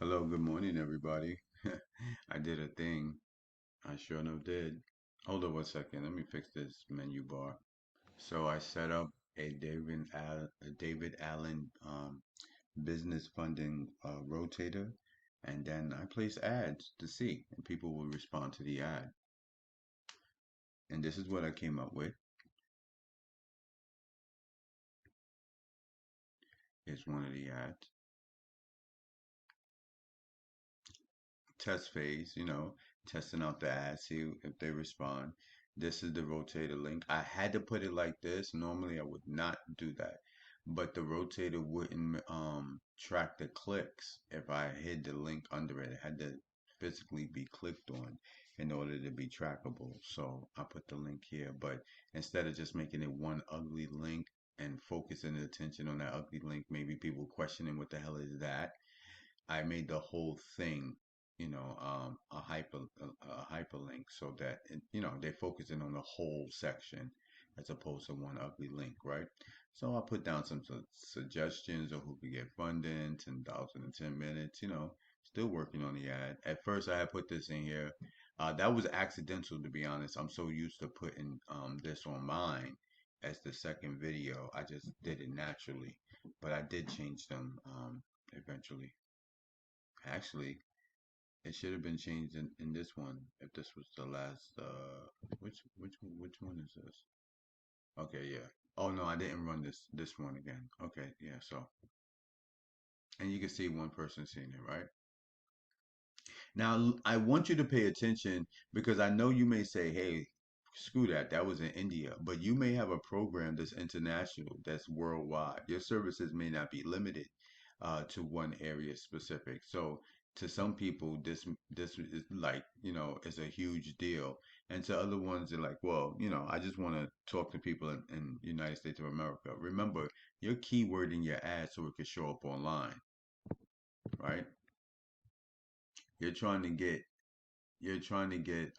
Hello, good morning, everybody. I did a thing. I sure enough did. Hold on 1 second. Let me fix this menu bar. So I set up a David Allen business funding rotator, and then I place ads to see, and people will respond to the ad. And this is what I came up with. It's one of the ads. Test phase, testing out the ads, see if they respond. This is the rotator link. I had to put it like this. Normally I would not do that. But the rotator wouldn't track the clicks if I hid the link under it. It had to physically be clicked on in order to be trackable. So I put the link here. But instead of just making it one ugly link and focusing the attention on that ugly link, maybe people questioning what the hell is that, I made the whole thing, a hyperlink so that they're focusing on the whole section as opposed to one ugly link, right? So I put down some suggestions of who could get funding, 10,000 in 10 minutes. Still working on the ad. At first, I had put this in here. That was accidental, to be honest. I'm so used to putting this on mine as the second video. I just did it naturally, but I did change them eventually. Actually, it should have been changed in this one if this was the last. Which one is this? Okay, yeah. Oh no, I didn't run this one again. Okay, yeah. So and you can see one person seeing it, right? Now I want you to pay attention because I know you may say, "Hey, screw that. That was in India," but you may have a program that's international, that's worldwide. Your services may not be limited to one area specific. So to some people, this is like it's a huge deal, and to other ones, they're like, well, I just want to talk to people in United States of America. Remember, your keyword in your ad so it can show up online, right? You're trying to get you're trying to get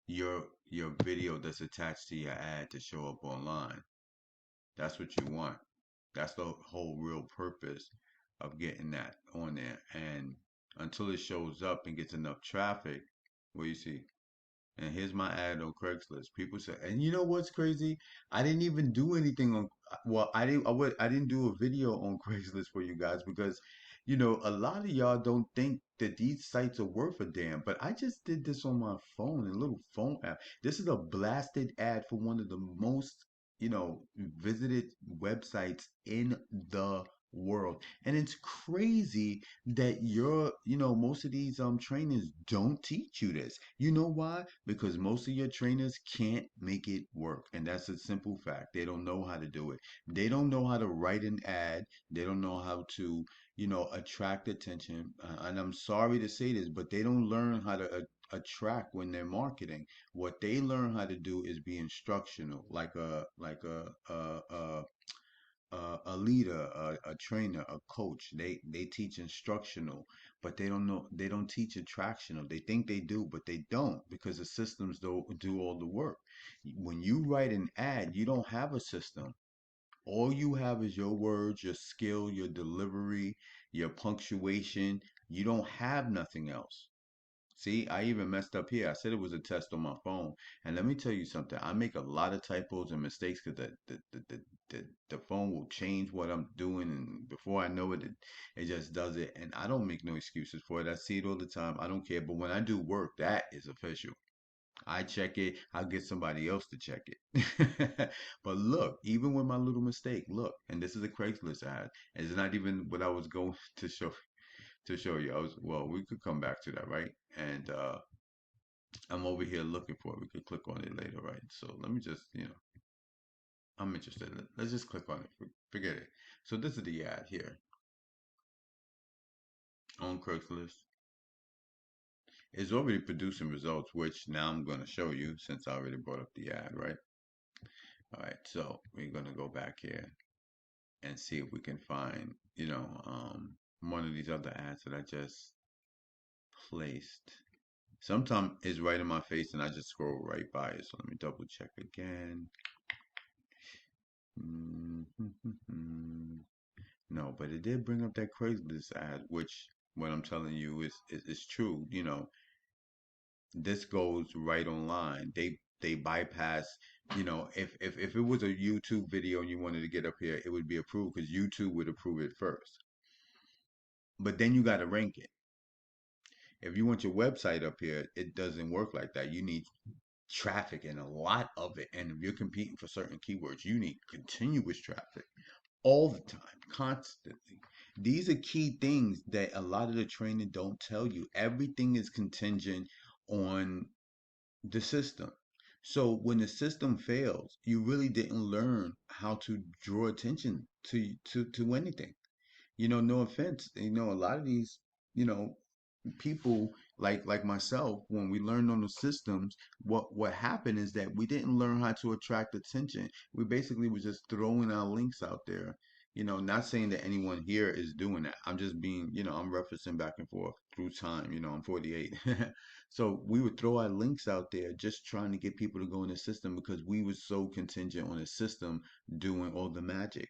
your video that's attached to your ad to show up online. That's what you want. That's the whole real purpose of getting that on there. And until it shows up and gets enough traffic, what you see. And here's my ad on Craigslist. People say, and you know what's crazy? I didn't even do anything on. Well, I didn't do a video on Craigslist for you guys because, a lot of y'all don't think that these sites are worth a damn. But I just did this on my phone, a little phone app. This is a blasted ad for one of the most, visited websites in the world. And it's crazy that most of these trainers don't teach you this. You know why? Because most of your trainers can't make it work. And that's a simple fact. They don't know how to do it. They don't know how to write an ad. They don't know how to, attract attention. And I'm sorry to say this, but they don't learn how to attract when they're marketing. What they learn how to do is be instructional, like a leader, a trainer, a coach. They teach instructional, but they don't know. They don't teach attractional. They think they do, but they don't because the systems don't do all the work. When you write an ad, you don't have a system. All you have is your words, your skill, your delivery, your punctuation. You don't have nothing else. See, I even messed up here. I said it was a test on my phone. And let me tell you something. I make a lot of typos and mistakes because the phone will change what I'm doing. And before I know it, it just does it. And I don't make no excuses for it. I see it all the time. I don't care. But when I do work, that is official. I check it. I'll get somebody else to check it. But look, even with my little mistake, look, and this is a Craigslist ad. And it's not even what I was going to show you. Well, we could come back to that, right? And I'm over here looking for it. We could click on it later, right? So let me just, I'm interested. Let's just click on it. Forget it. So this is the ad here on Craigslist. It's already producing results, which now I'm going to show you since I already brought up the ad, right? All right, so we're going to go back here and see if we can find, one of these other ads that I just placed. Sometimes it's right in my face and I just scroll right by it. So let me double check again. No, but it did bring up that Craigslist ad, which What I'm telling you is true. You know, this goes right online. They bypass, you know, if it was a YouTube video and you wanted to get up here, it would be approved because YouTube would approve it first. But then you got to rank it. If you want your website up here, it doesn't work like that. You need traffic and a lot of it. And if you're competing for certain keywords, you need continuous traffic all the time, constantly. These are key things that a lot of the training don't tell you. Everything is contingent on the system. So when the system fails, you really didn't learn how to draw attention to anything. You know, no offense. You know, a lot of these, you know, people like myself, when we learned on the systems, what happened is that we didn't learn how to attract attention. We basically was just throwing our links out there. You know, not saying that anyone here is doing that. I'm just being, you know, I'm referencing back and forth through time. You know, I'm 48. So we would throw our links out there just trying to get people to go in the system because we were so contingent on the system doing all the magic,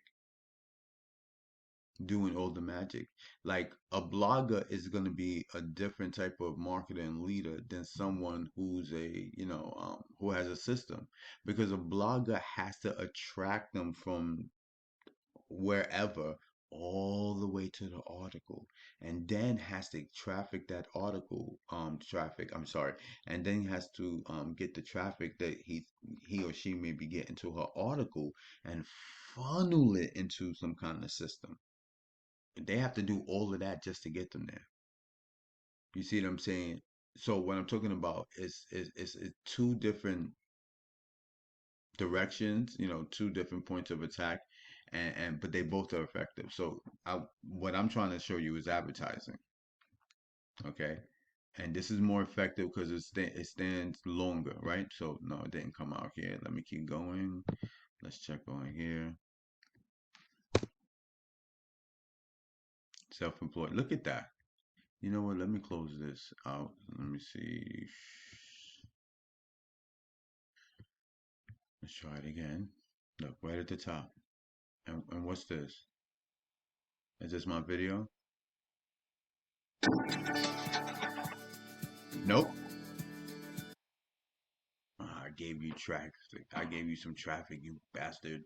doing all the magic. Like a blogger is going to be a different type of marketing leader than someone who's a, you know, who has a system, because a blogger has to attract them from wherever all the way to the article, and then has to traffic that article, traffic, I'm sorry, and then has to get the traffic that he or she may be getting to her article and funnel it into some kind of system. They have to do all of that just to get them there. You see what I'm saying? So what I'm talking about is two different directions, you know, two different points of attack, and but they both are effective. So what I'm trying to show you is advertising, okay? And this is more effective because it stands longer, right? So no, it didn't come out here. Let me keep going. Let's check on here. Self-employed. Look at that. You know what? Let me close this out. Let me see. Let's try it again. Look, right at the top. And what's this? Is this my video? Nope. I gave you traffic. I gave you some traffic, you bastard.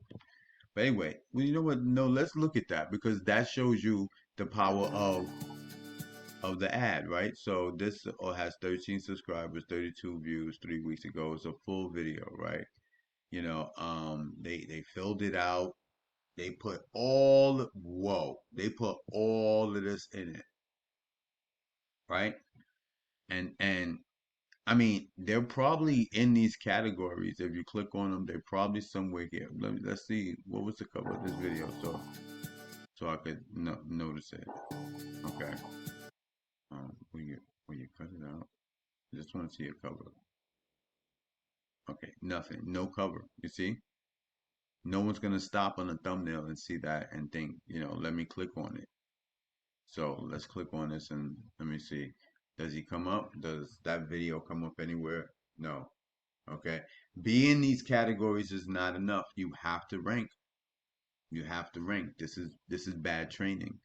But anyway, well, you know what? No, let's look at that because that shows you the power of the ad, right? So this has 13 subscribers, 32 views 3 weeks ago. It's a full video, right? You know, they filled it out. They put all whoa, they put all of this in it, right? And I mean, they're probably in these categories. If you click on them, they're probably somewhere here. Let's see what was the cover of this video, so I could notice it. Okay. Will you cut it out? I just want to see a cover. Okay, nothing, no cover. You see, no one's gonna stop on the thumbnail and see that and think, you know, let me click on it. So let's click on this and let me see. Does he come up? Does that video come up anywhere? No. Okay. Being these categories is not enough. You have to rank. You have to rank. This is bad training.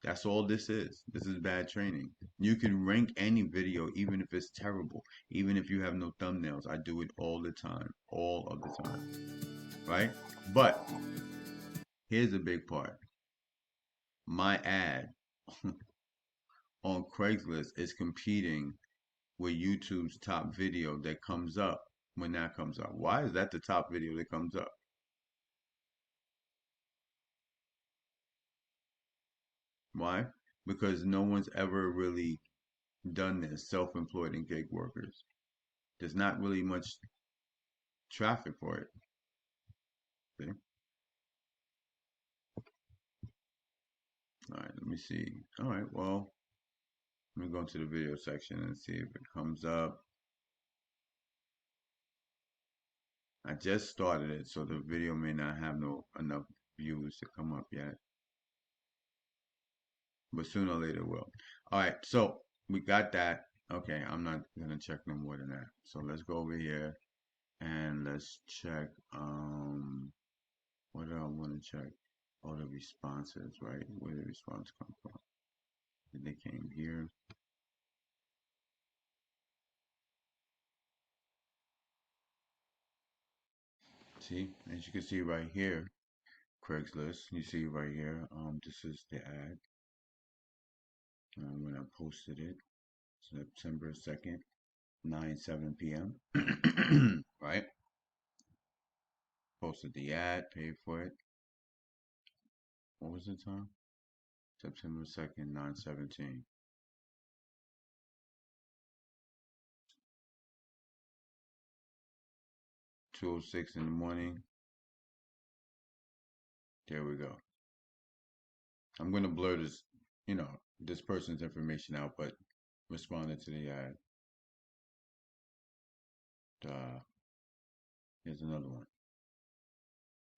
That's all this is. This is bad training. You can rank any video even if it's terrible, even if you have no thumbnails. I do it all the time, all of the time, right? But here's a big part. My ad on Craigslist is competing with YouTube's top video that comes up when that comes up. Why is that the top video that comes up? Why? Because no one's ever really done this, self-employed and gig workers. There's not really much traffic for it. See? All right, let me see. All right, well, let me go into the video section and see if it comes up. I just started it, so the video may not have no enough views to come up yet, but sooner or later it will. All right, so we got that. Okay, I'm not gonna check no more than that. So let's go over here and let's check. What do I want to check? Oh, the responses, right? Where did the response come from? Did they came here. See, as you can see right here, Craigslist. You see right here. This is the ad when I posted it, September 2nd, 9:07 p.m. Right? Posted the ad, paid for it. What was the time? September 2nd, 9:17. 2:06 in the morning. There we go. I'm gonna blur this, this person's information out, but responded to the ad. Here's another one.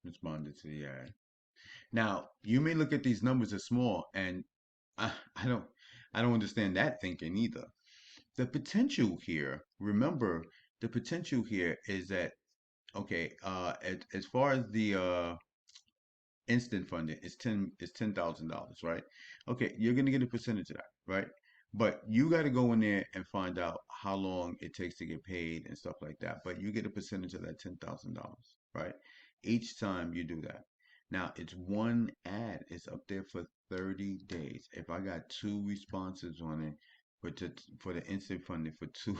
Responded to the ad. Now, you may look at these numbers as small, and I, I don't I don't understand that thinking either. The potential here, remember, the potential here is that okay, as far as the instant funding is $10,000, right? Okay, you're gonna get a percentage of that, right? But you got to go in there and find out how long it takes to get paid and stuff like that. But you get a percentage of that $10,000, right? Each time you do that. Now it's one ad. It's up there for 30 days. If I got two responses on it for the instant funding for two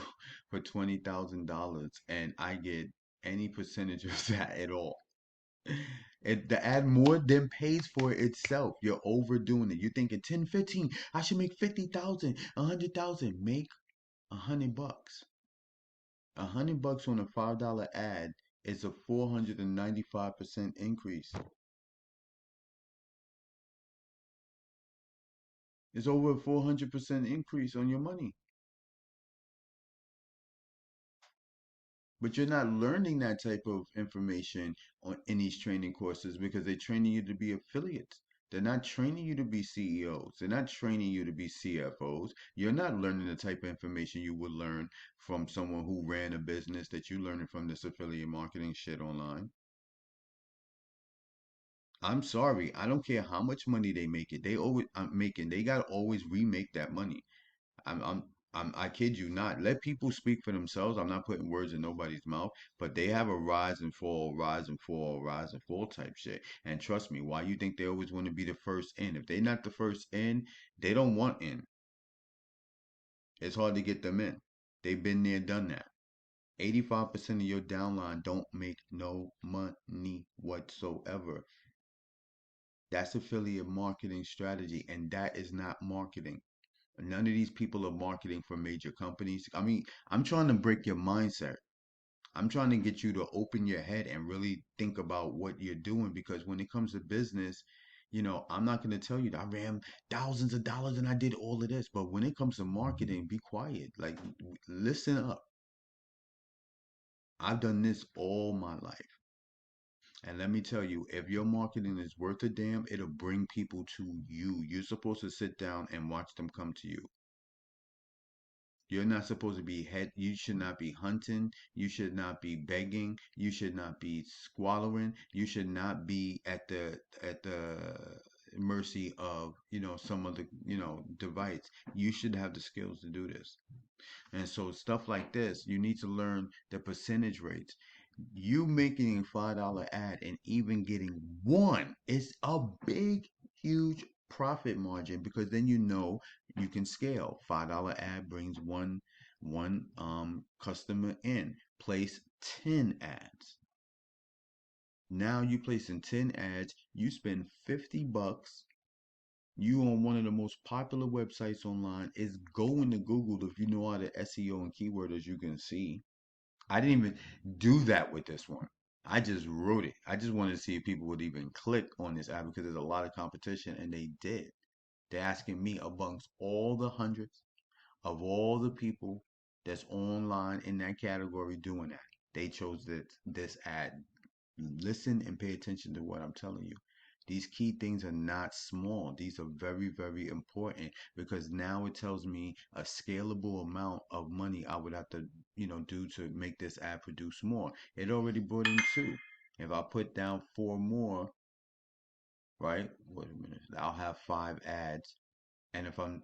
for $20,000, and I get any percentage of that at all, the ad more than pays for itself. You're overdoing it. You're thinking 10, 15. I should make 50,000, 100,000. Make $100. $100 on a $5 ad is a 495% increase. It's over a 400% increase on your money. But you're not learning that type of information in these training courses because they're training you to be affiliates. They're not training you to be CEOs. They're not training you to be CFOs. You're not learning the type of information you would learn from someone who ran a business that you learning from this affiliate marketing shit online. I'm sorry. I don't care how much money they make it. They always making. They gotta always remake that money. I'm, I'm, I kid you not. Let people speak for themselves. I'm not putting words in nobody's mouth, but they have a rise and fall, rise and fall, rise and fall type shit. And trust me, why you think they always want to be the first in? If they're not the first in, they don't want in. It's hard to get them in. They've been there, done that. 85% of your downline don't make no money whatsoever. That's affiliate marketing strategy, and that is not marketing. None of these people are marketing for major companies. I mean, I'm trying to break your mindset. I'm trying to get you to open your head and really think about what you're doing because when it comes to business, I'm not going to tell you that I ran thousands of dollars and I did all of this. But when it comes to marketing, be quiet. Like, listen up. I've done this all my life. And let me tell you, if your marketing is worth a damn, it'll bring people to you. You're supposed to sit down and watch them come to you. You're not supposed to be you should not be hunting. You should not be begging. You should not be squallering. You should not be at the mercy of, some other, device. You should have the skills to do this. And so stuff like this, you need to learn the percentage rates. You making a $5 ad and even getting one is a big, huge profit margin because then you can scale. $5 ad brings one customer in. Place 10 ads. Now you placing 10 ads, you spend $50. You on one of the most popular websites online is going to Google if you know how to SEO and keyword as you can see. I didn't even do that with this one. I just wrote it. I just wanted to see if people would even click on this ad because there's a lot of competition and they did. They're asking me amongst all the hundreds of all the people that's online in that category doing that. They chose this ad. Listen and pay attention to what I'm telling you. These key things are not small. These are very, very important because now it tells me a scalable amount of money I would have to, do to make this ad produce more. It already brought in two. If I put down four more, right? Wait a minute. I'll have five ads. And if I'm,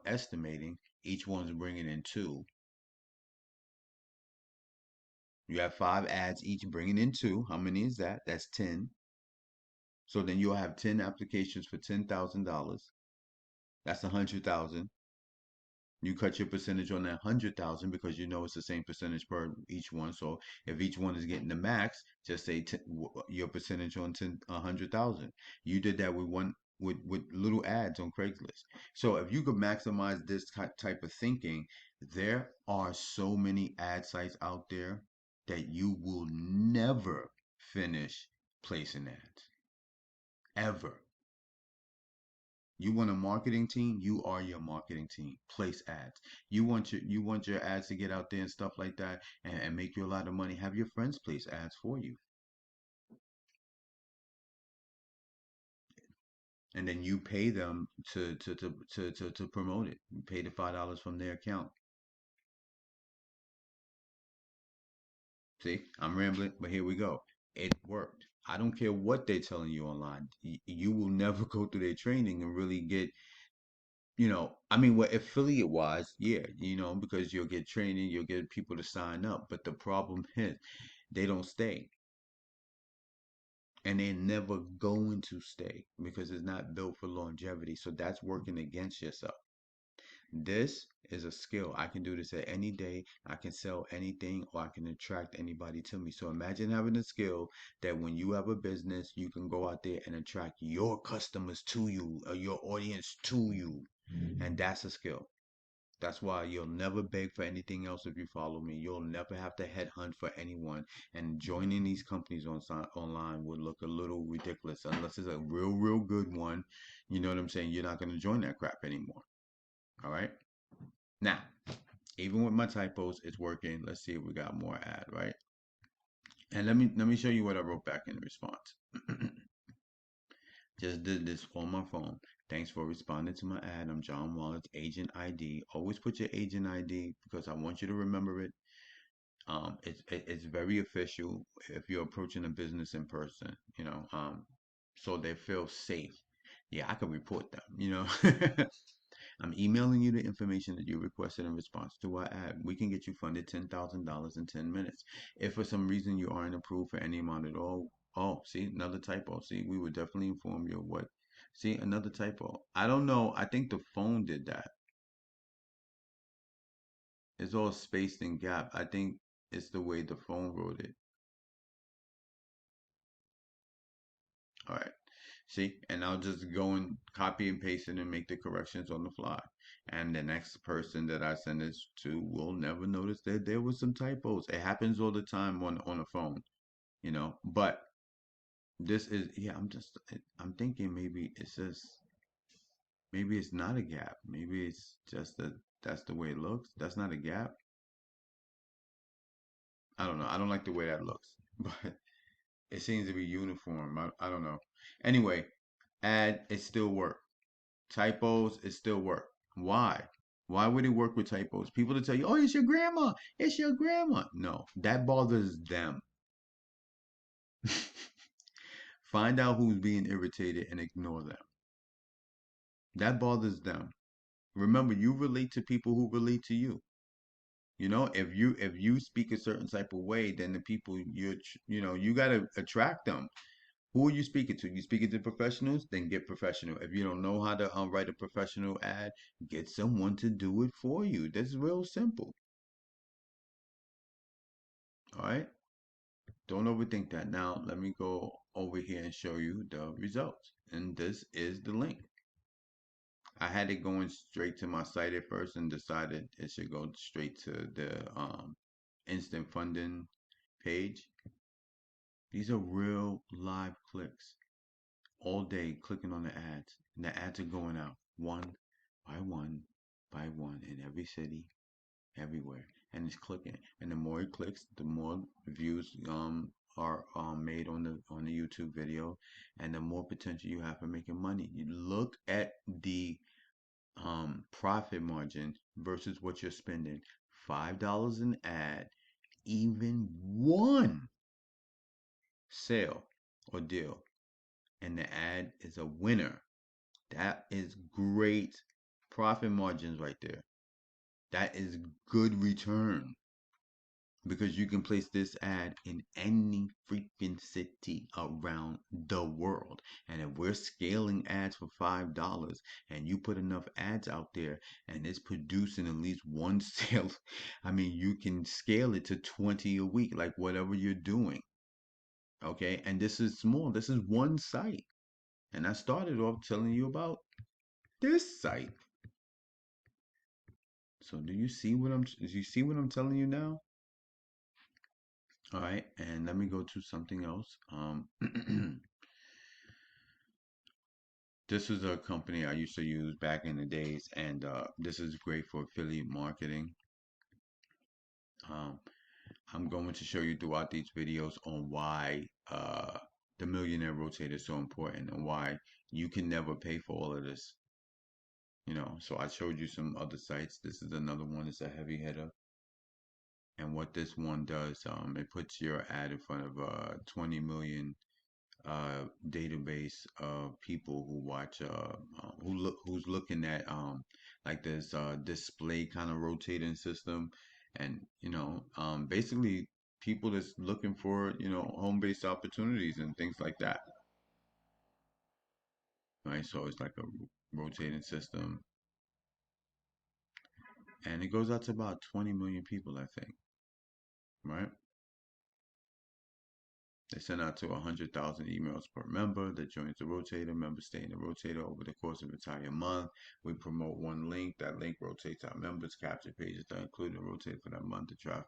estimating, each one's bringing in two. You have 5 ads, each bringing in two. How many is that? That's 10. So then you'll have 10 applications for $10,000. That's 100,000. You cut your percentage on that 100,000 because you know it's the same percentage per each one. So if each one is getting the max, just say your percentage on 100,000. You did that with one with little ads on Craigslist. So if you could maximize this type of thinking, there are so many ad sites out there that you will never finish placing ads ever. You want a marketing team? You are your marketing team. Place ads. You want your ads to get out there and stuff like that and make you a lot of money. Have your friends place ads for you. And then you pay them to promote it. You pay the $5 from their account. See, I'm rambling, but here we go. It worked. I don't care what they're telling you online. You will never go through their training and really get, I mean, well, affiliate wise, yeah, because you'll get training, you'll get people to sign up. But the problem is they don't stay. And they're never going to stay because it's not built for longevity. So that's working against yourself. This is a skill. I can do this at any day. I can sell anything or I can attract anybody to me. So imagine having a skill that when you have a business, you can go out there and attract your customers to you or your audience to you. And that's a skill. That's why you'll never beg for anything else if you follow me. You'll never have to headhunt for anyone. And joining these companies online would look a little ridiculous unless it's a real, real good one. You know what I'm saying? You're not going to join that crap anymore. All right. Now, even with my typos, it's working. Let's see if we got more ad, right? And let me show you what I wrote back in response. Just did this on my phone. Thanks for responding to my ad. I'm John Wallace, agent ID. Always put your agent ID because I want you to remember it. It's very official if you're approaching a business in person, so they feel safe. Yeah, I can report them. I'm emailing you the information that you requested in response to our ad. We can get you funded $10,000 in 10 minutes. If for some reason you aren't approved for any amount at all, oh, see, another typo. See, we would definitely inform you of what. See, another typo. I don't know. I think the phone did that. It's all spaced and gap. I think it's the way the phone wrote it. All right. See, and I'll just go and copy and paste it and make the corrections on the fly. And the next person that I send this to will never notice that there was some typos. It happens all the time on a phone. But this is, yeah, I'm thinking maybe it's not a gap. Maybe it's just that that's the way it looks. That's not a gap. I don't know. I don't like the way that looks, but it seems to be uniform. I don't know. Anyway, it still work. Typos, it still work. Why? Why would it work with typos? People to tell you, oh, it's your grandma. It's your grandma. No, that bothers them. Find out who's being irritated and ignore them. That bothers them. Remember, you relate to people who relate to you. If you speak a certain type of way, then the people you gotta attract them. Who are you speaking to? You speaking to professionals? Then get professional. If you don't know how to write a professional ad, get someone to do it for you. That's real simple. All right. Don't overthink that. Now, let me go over here and show you the results. And this is the link. I had it going straight to my site at first and decided it should go straight to the instant funding page. These are real live clicks all day clicking on the ads. And the ads are going out one by one by one in every city, everywhere, and it's clicking. And the more it clicks, the more views are made on the YouTube video, and the more potential you have for making money. You look at the profit margin versus what you're spending. $5 an ad, even one sale or deal, and the ad is a winner. That is great profit margins right there. That is good return because you can place this ad in any freaking city around the world. And if we're scaling ads for $5 and you put enough ads out there and it's producing at least one sale, I mean, you can scale it to 20 a week, like whatever you're doing. Okay. And this is small, this is one site. And I started off telling you about this site. So do you see what I'm telling you now? All right, and let me go to something else. This is a company I used to use back in the days, and this is great for affiliate marketing. Um, I'm going to show you throughout these videos on why the Millionaire Rotator is so important and why you can never pay for all of this. You know, so I showed you some other sites. This is another one. It's a heavy hitter. And what this one does, it puts your ad in front of 20 million database of people who watch who's looking at like this display kind of rotating system, and basically people that's looking for home-based opportunities and things like that, right? So it's like a rotating system, and it goes out to about 20 million people, I think, right? They send out to 100,000 emails per member that joins the rotator. Members stay in the rotator over the course of an entire month. We promote one link. That link rotates our members. Capture pages that include the rotator for that month. The traffic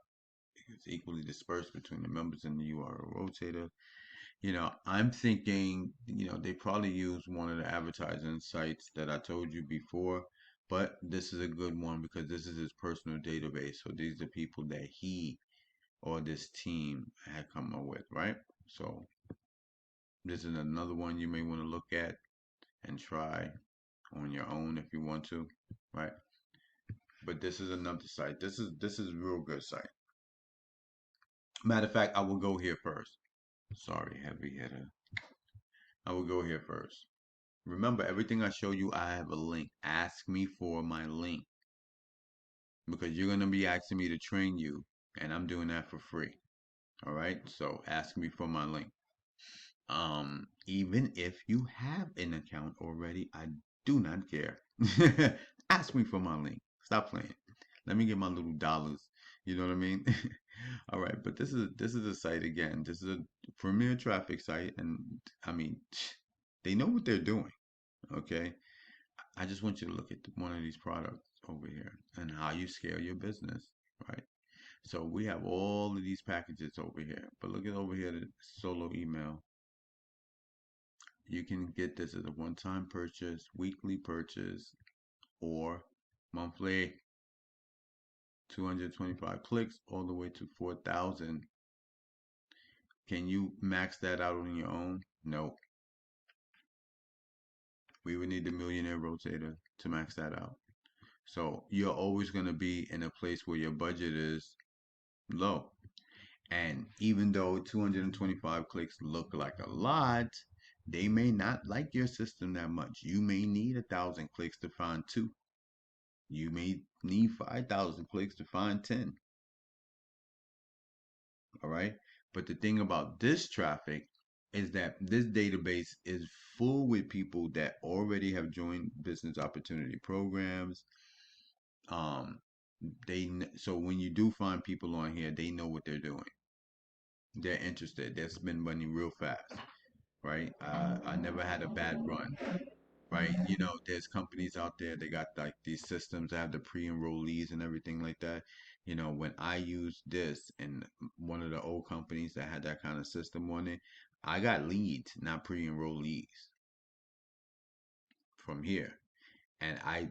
is equally dispersed between the members and the URL rotator. I'm thinking, they probably use one of the advertising sites that I told you before, but this is a good one because this is his personal database. So these are people that he or this team had come up with, right? So this is another one you may want to look at and try on your own if you want to, right? But this is another site. This is a real good site. Matter of fact, I will go here first. Sorry, heavy hitter. I will go here first. Remember, everything I show you, I have a link. Ask me for my link because you're gonna be asking me to train you, and I'm doing that for free. All right, so ask me for my link. Even if you have an account already, I do not care. Ask me for my link. Stop playing. Let me get my little dollars. You know what I mean? All right, but this is a site again. This is a premier traffic site, and I mean, they know what they're doing. Okay, I just want you to look at one of these products over here and how you scale your business, right? So we have all of these packages over here, but look at over here, the solo email. You can get this as a one-time purchase, weekly purchase, or monthly. 225 clicks all the way to 4,000. Can you max that out on your own? No. We would need the Millionaire Rotator to max that out. So you're always going to be in a place where your budget is low. And even though 225 clicks look like a lot, they may not like your system that much. You may need 1,000 clicks to find two. You may need 5,000 clicks to find 10. All right. But the thing about this traffic is that this database is full with people that already have joined business opportunity programs. Um, so when you do find people on here, they know what they're doing. They're interested. They spend money real fast, right? I never had a bad run, right? There's companies out there, they got like these systems that have the pre-enrollees and everything like that. When I used this in one of the old companies that had that kind of system on it, I got leads, not pre-enrollees from here. And I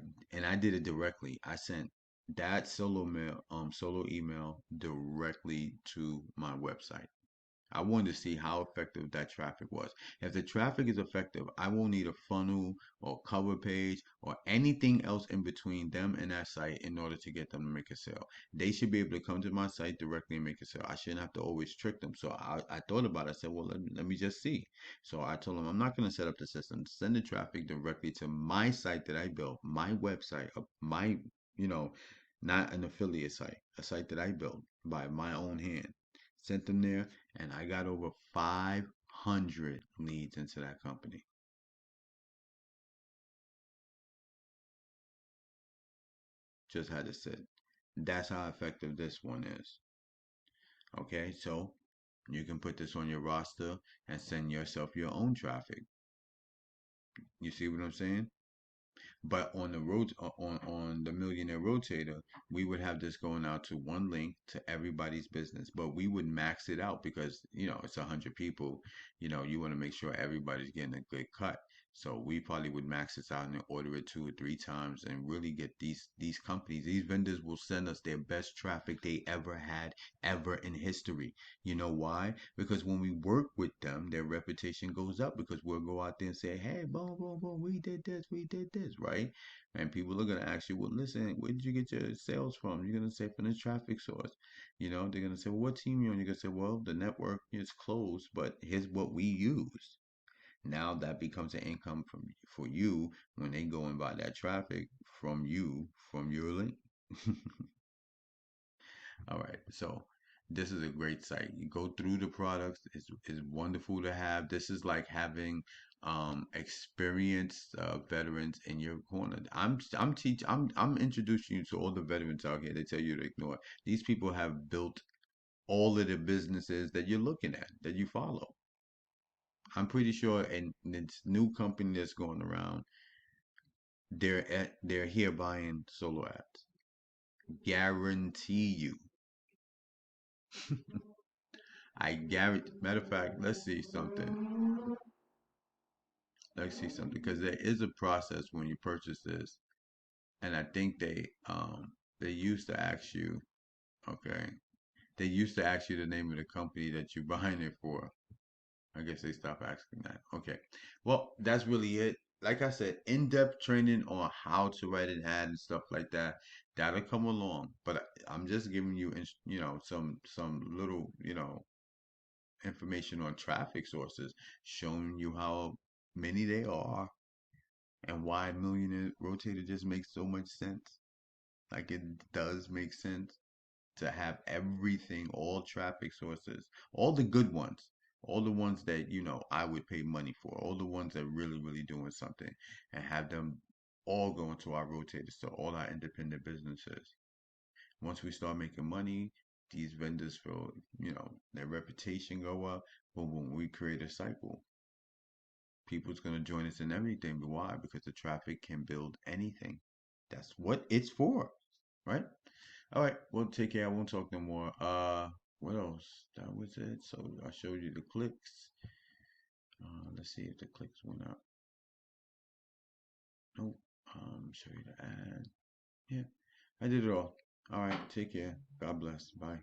did it directly. I sent that solo email directly to my website. I wanted to see how effective that traffic was. If the traffic is effective, I won't need a funnel or cover page or anything else in between them and that site in order to get them to make a sale. They should be able to come to my site directly and make a sale. I shouldn't have to always trick them. So I thought about it. I said, well, let me just see. So I told them, I'm not going to set up the system. Send the traffic directly to my site that I built, my website, my, you know, not an affiliate site, a site that I built by my own hand. Sent them there, and I got over 500 leads into that company. Just had to sit. That's how effective this one is. Okay, so you can put this on your roster and send yourself your own traffic. You see what I'm saying? But on the road on the Millionaire Rotator, we would have this going out to one link to everybody's business, but we would max it out because it's 100 people. You want to make sure everybody's getting a good cut. So we probably would max this out and order it 2 or 3 times and really get these companies, these vendors will send us their best traffic they ever had ever in history. You know why? Because when we work with them, their reputation goes up because we'll go out there and say, hey, boom, boom, boom, we did this, right? And people are going to ask you, well, listen, where did you get your sales from? You're going to say from the traffic source. They're going to say, well, what team you on? You're going to say, well, the network is closed, but here's what we use. Now that becomes an income for you when they go and buy that traffic from you from your link. All right, so this is a great site. You go through the products. It's wonderful to have. This is like having experienced veterans in your corner. I'm introducing you to all the veterans out here. They tell you to ignore. These people have built all of the businesses that you're looking at, that you follow. I'm pretty sure, and this new company that's going around, they're here buying solo ads. Guarantee you. I guarantee. Matter of fact, let's see something because there is a process when you purchase this, and I think they used to ask you, okay, they used to ask you the name of the company that you're buying it for. I guess they stopped asking that. Okay, well, that's really it. Like I said, in-depth training on how to write an ad and stuff like that, that'll come along. But I'm just giving you, some little, information on traffic sources, showing you how many they are and why Millionaire Rotator just makes so much sense. Like it does make sense to have everything, all traffic sources, all the good ones, all the ones that I would pay money for, all the ones that really, really doing something, and have them all go into our rotators to all our independent businesses. Once we start making money, these vendors feel, their reputation go up. But when we create a cycle, people's gonna join us in everything. But why? Because the traffic can build anything. That's what it's for, right? All right. Well, take care. I won't talk no more. What else? That was it. So I showed you the clicks. Let's see if the clicks went up. Nope. Show you the ad. Yeah, I did it all. All right. Take care. God bless. Bye.